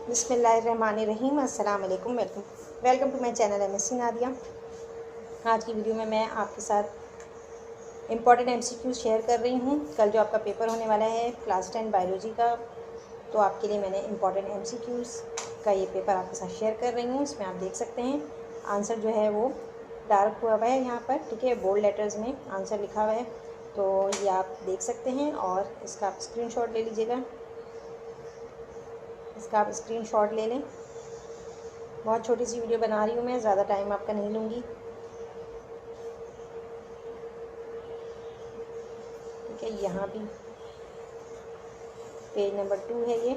बिस्मिल्लाहिर्रहमानिर्रहीम। अस्सलाम वालेकुम। Welcome to my channel MSc Nadia. आज की वीडियो में मैं आपके साथ इम्पॉर्टेंट एमसीक्यू शेयर कर रही हूँ। कल जो आपका पेपर होने वाला है क्लास 10 बायोलॉजी का, तो आपके लिए मैंने इम्पॉर्टेंट एमसीक्यूज़ का ये पेपर आपके साथ शेयर कर रही हूँ। इसमें आप देख सकते हैं आंसर जो है वो डार्क हुआ हुआ है यहाँ पर, ठीक है, बोल्ड लेटर्स में आंसर लिखा हुआ है, तो ये आप देख सकते हैं और इसका आप स्क्रीनशॉट ले लीजिएगा। इसका आप स्क्रीनशॉट ले लें। बहुत छोटी सी वीडियो बना रही हूँ मैं, ज़्यादा टाइम आपका नहीं लूँगी, ठीक है। यहाँ भी पेज नंबर 2 है ये।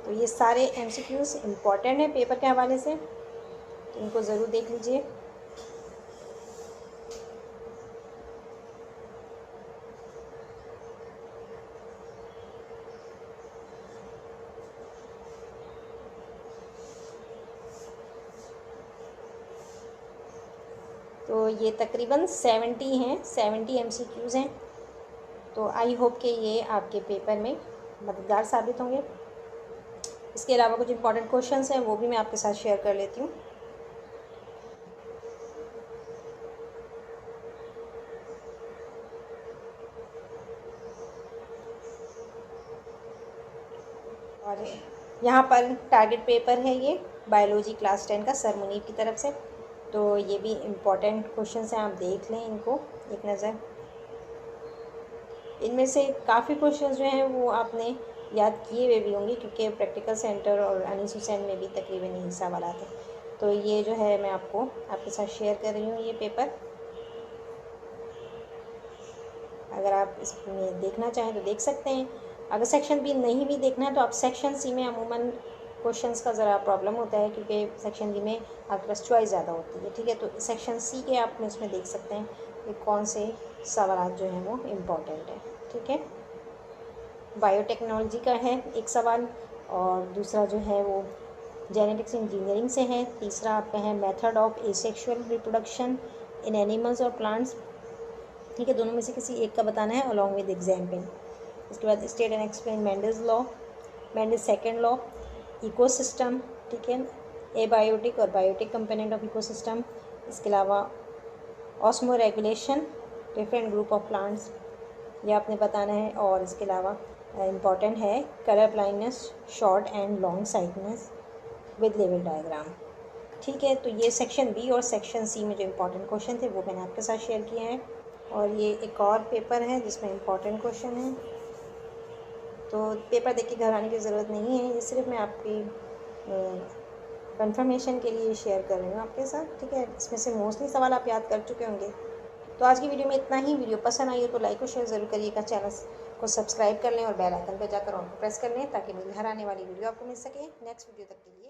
तो ये सारे एमसीक्यूज़ इम्पॉर्टेंट है पेपर के हवाले से, तो इनको ज़रूर देख लीजिए। तो ये तकरीबन 70 हैं, 70 एमसीक्यूज़ हैं। तो आई होप कि ये आपके पेपर में मददगार साबित होंगे। इसके अलावा कुछ इंपॉर्टेंट क्वेश्चंस हैं, वो भी मैं आपके साथ शेयर कर लेती हूँ। और यहाँ पर टारगेट पेपर है ये बायोलॉजी क्लास 10 का सर मुनीर की तरफ से। तो ये भी इम्पॉर्टेंट क्वेश्चंस हैं, आप देख लें इनको एक नज़र। इनमें से काफ़ी क्वेश्चंस जो हैं वो आपने याद किए हुए भी होंगे, क्योंकि प्रैक्टिकल सेंटर और अनीस हुसैन में भी तकरीबन यही सवाल आते हैं। तो ये जो है मैं आपके साथ शेयर कर रही हूँ ये पेपर। अगर आप इसमें देखना चाहें तो देख सकते हैं। अगर सेक्शन बी नहीं भी देखना है तो आप सेक्शन सी में अमूमन क्वेश्चंस का ज़रा प्रॉब्लम होता है, क्योंकि सेक्शन बी में आपके पास चॉइस ज़्यादा होती है, ठीक है। तो सेक्शन सी के आप इसमें देख सकते हैं कि कौन से सवाल जो हैं वो इम्पॉर्टेंट है, ठीक है। बायोटेक्नोलॉजी का है एक सवाल, और दूसरा जो है वो जेनेटिक्स इंजीनियरिंग से है। तीसरा आपका है method of asexual reproduction in animals और प्लांट्स, ठीक है। दोनों में से किसी एक का बताना है अलॉन्ग विद एग्जाम्पल। इसके बाद state and explain Mendel's law, Mendel's second law, ecosystem, ठीक है, एबायोटिक और बायोटिक कंपोनेंट ऑफ इकोसिस्टम। इसके अलावा osmo regulation, different group of plants, ये आपने बताना है। और इसके अलावा इम्पॉर्टेंट है colour blindness, short and long sightedness with level diagram, ठीक है। तो ये सेक्शन बी और सेक्शन सी में जो इम्पोर्टेंट क्वेश्चन थे वो मैंने आपके साथ शेयर किए हैं। और ये एक और पेपर है जिसमें इम्पॉर्टेंट क्वेश्चन है, तो पेपर देख के घबराने की ज़रूरत नहीं है, ये सिर्फ मैं आपकी कंफर्मेशन के लिए शेयर कर रही हूँ आपके साथ, ठीक है। इसमें से मोस्टली सवाल आप याद कर चुके होंगे। तो आज की वीडियो में इतना ही। वीडियो पसंद आई हो तो लाइक और शेयर ज़रूर करिएगा, चैनल को सब्सक्राइब कर लें और बेल आइकन पर जाकर ऑल को प्रेस कर लें, ताकि मेरी हर आने वाली वीडियो आपको मिल सके। नेक्स्ट वीडियो तक के लिए